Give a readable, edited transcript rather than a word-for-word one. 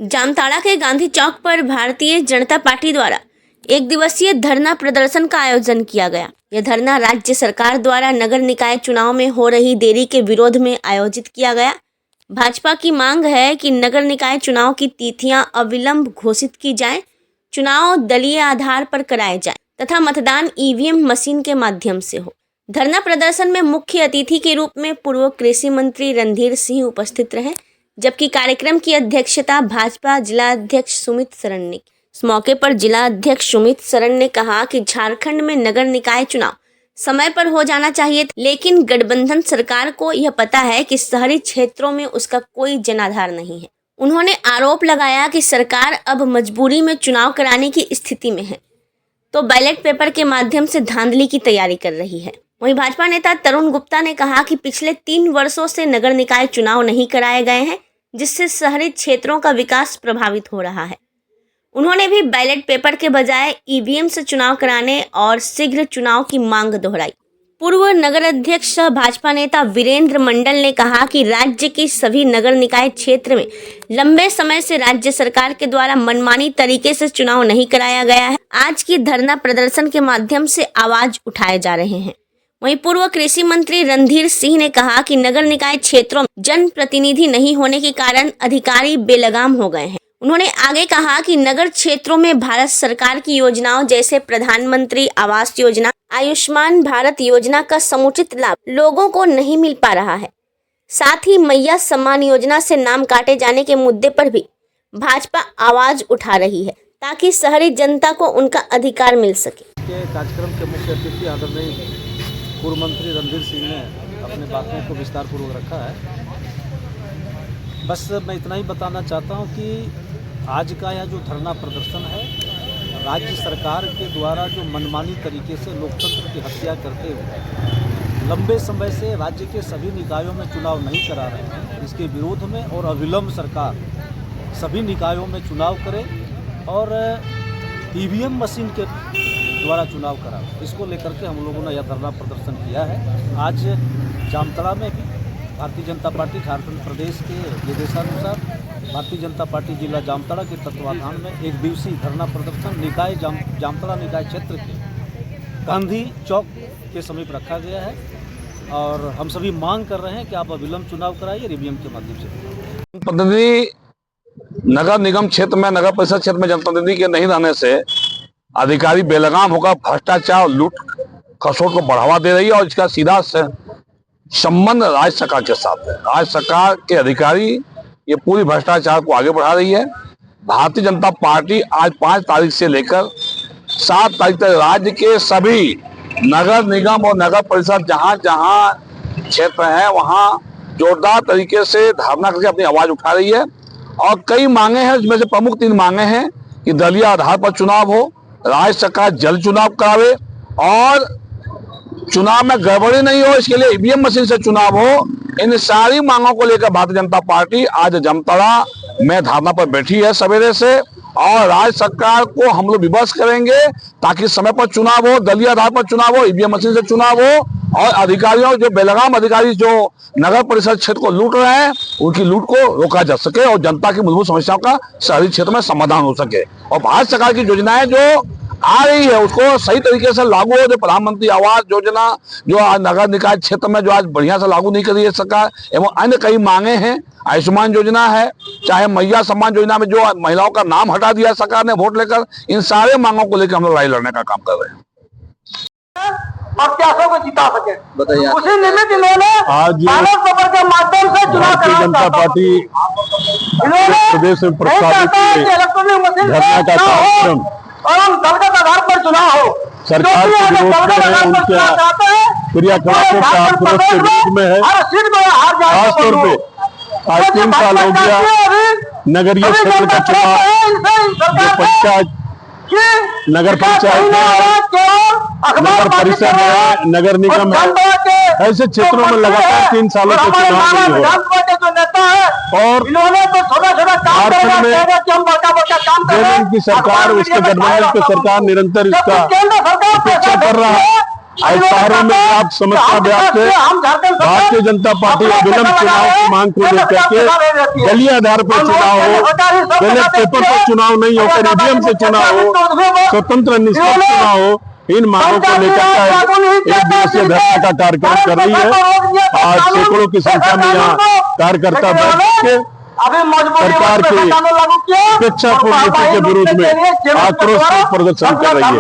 जामताड़ा के गांधी चौक पर भारतीय जनता पार्टी द्वारा एक दिवसीय धरना प्रदर्शन का आयोजन किया गया। यह धरना राज्य सरकार द्वारा नगर निकाय चुनाव में हो रही देरी के विरोध में आयोजित किया गया। भाजपा की मांग है कि नगर निकाय चुनाव की तिथियां अविलंब घोषित की जाएं, चुनाव दलीय आधार पर कराए जाएं तथा मतदान ईवीएम मशीन के माध्यम से हो। धरना प्रदर्शन में मुख्य अतिथि के रूप में पूर्व कृषि मंत्री रणधीर सिंह उपस्थित रहे, जबकि कार्यक्रम की अध्यक्षता भाजपा जिला अध्यक्ष सुमित सरन ने की। इस मौके पर जिला अध्यक्ष सुमित सरन ने कहा कि झारखंड में नगर निकाय चुनाव समय पर हो जाना चाहिए, लेकिन गठबंधन सरकार को यह पता है कि शहरी क्षेत्रों में उसका कोई जनाधार नहीं है। उन्होंने आरोप लगाया कि सरकार अब मजबूरी में चुनाव कराने की स्थिति में है, तो बैलेट पेपर के माध्यम से धांधली की तैयारी कर रही है। वहीं भाजपा नेता तरुण गुप्ता ने कहा कि पिछले 3 वर्षों से नगर निकाय चुनाव नहीं कराए गए हैं, जिससे शहरी क्षेत्रों का विकास प्रभावित हो रहा है। उन्होंने भी बैलेट पेपर के बजाय ईवीएम से चुनाव कराने और शीघ्र चुनाव की मांग दोहराई। पूर्व नगर अध्यक्ष भाजपा नेता वीरेंद्र मंडल ने कहा कि राज्य की सभी नगर निकाय क्षेत्र में लंबे समय से राज्य सरकार के द्वारा मनमानी तरीके से चुनाव नहीं कराया गया है। आज की धरना प्रदर्शन के माध्यम से आवाज उठाए जा रहे हैं। वहीं पूर्व कृषि मंत्री रणधीर सिंह ने कहा कि नगर निकाय क्षेत्रों में जनप्रतिनिधि नहीं होने के कारण अधिकारी बेलगाम हो गए हैं। उन्होंने आगे कहा कि नगर क्षेत्रों में भारत सरकार की योजनाओं जैसे प्रधानमंत्री आवास योजना, आयुष्मान भारत योजना का समुचित लाभ लोगों को नहीं मिल पा रहा है। साथ ही मैया सम्मान योजना से नाम काटे जाने के मुद्दे पर भी भाजपा आवाज उठा रही है, ताकि शहरी जनता को उनका अधिकार मिल सके। कार्यक्रम के मुख्य अतिथि आदरणीय पूर्व मंत्री रणधीर सिंह ने अपने बातों को विस्तार पूर्वक रखा है। बस मैं इतना ही बताना चाहता हूं कि आज का यह जो धरना प्रदर्शन है, राज्य सरकार के द्वारा जो मनमानी तरीके से लोकतंत्र की हत्या करते हुए लंबे समय से राज्य के सभी निकायों में चुनाव नहीं करा रहे हैं, इसके विरोध में और अविलंब सरकार सभी निकायों में चुनाव करे और ईवीएम मशीन के द्वारा चुनाव करा। इसको लेकर के हम लोगों ने यह धरना प्रदर्शन किया है। आज जामताड़ा में भी भारतीय जनता पार्टी झारखंड प्रदेश के निर्देशानुसार भारतीय जनता पार्टी जिला जामताड़ा के तत्वाधान में एक दिवसीय धरना प्रदर्शन निकाय जामताड़ा निकाय क्षेत्र के गांधी चौक के समीप रखा गया है और हम सभी मांग कर रहे हैं कि आप अविलंब चुनाव कराइए ईवीएम के माध्यम से। प्रतिनिधि नगर निगम क्षेत्र में, नगर परिषद क्षेत्र में जनप्रतिनिधि के नहीं रहने से अधिकारी बेलगाम होकर भ्रष्टाचार, लूट खसोट को बढ़ावा दे रही है और इसका सीधा संबंध राज्य सरकार के साथ है। राज्य सरकार के अधिकारी ये पूरी भ्रष्टाचार को आगे बढ़ा रही है। भारतीय जनता पार्टी आज 5 तारीख से लेकर 7 तारीख तक राज्य के सभी नगर निगम और नगर परिषद जहां जहां क्षेत्र है वहां जोरदार तरीके से धरना करके अपनी आवाज उठा रही है और कई मांगे हैं, जिसमें से प्रमुख 3 मांगे हैं कि दलीय आधार पर चुनाव हो, राज्य सरकार जल्द चुनाव करावे और चुनाव में गड़बड़ी नहीं हो, इसके लिए ईवीएम मशीन से चुनाव हो। इन सारी मांगों को लेकर भारतीय जनता पार्टी आज जामताड़ा में धरना पर बैठी है सवेरे से और राज्य सरकार को हम लोग विवश करेंगे ताकि समय पर चुनाव हो, दलीय आधार पर चुनाव हो, ईवीएम मशीन से चुनाव हो और अधिकारियों जो बेलगाम अधिकारी जो नगर परिषद क्षेत्र को लूट रहे हैं उनकी लूट को रोका जा सके और जनता की मूलभूत समस्याओं का शहरी क्षेत्र में समाधान हो सके और भारत सरकार की योजनाएं जो आ रही है उसको सही तरीके से लागू हो। जो प्रधानमंत्री आवास योजना जो आज नगर निकाय क्षेत्र में जो आज बढ़िया से लागू नहीं कर रही है सरकार, एवं अन्य कई मांगे हैं, आयुष्मान योजना है, चाहे मैया सम्मान योजना में जो महिलाओं का नाम हटा दिया सरकार ने वोट लेकर, इन सारे मांगों को लेकर हम लोग लड़ाई लड़ने का काम कर रहे हैं। प्रत्याशियों को जिता सके, बताइए। उसी निमित्त इन्होंने आज बैलेट पेपर के माध्यम से चुनाव भारतीय जनता पार्टी प्रदेश में प्रस्तावित इलेक्ट्रॉनिक मशीन धरना का कार्यक्रम और हम दलगत आधार पर चुनाव हो, सरकार के विरोध में है, उनके क्रियाकलापों का आक्रोश के विरोध में है। खासतौर पे आज 3 साल हो गया नगरीय क्षेत्र का चुनाव, जो पंचायत नगर पंचायत नगर परिषद है, नगर निगम है, ऐसे क्षेत्रों में लगातार 3 सालों से चुनाव नहीं हो रहा और झारखंड में जेएमएम की सरकार, उसके गठबंधन की सरकार निरंतर इसका अपेक्षा कर रहा है आज शहरों में आप समस्या व्याप्त है। भारतीय जनता पार्टी अविलंब चुनाव की मांग को लेकर के दलीय आधार पर चुनाव हो, बैलेट पेपर पर चुनाव नहीं होकर ईवीएम से चुनाव हो, स्वतंत्र निष्पक्ष चुनाव हो, इन मांगों को लेकर एक दिवसीय धरना का कार्यक्रम कर रही है। आज सैकड़ों की संख्या में यहाँ कार्यकर्ता बैठ के सरकार की उपेक्षापूर्ण नीति के विरोध में आक्रोश प्रदर्शन कर रही है।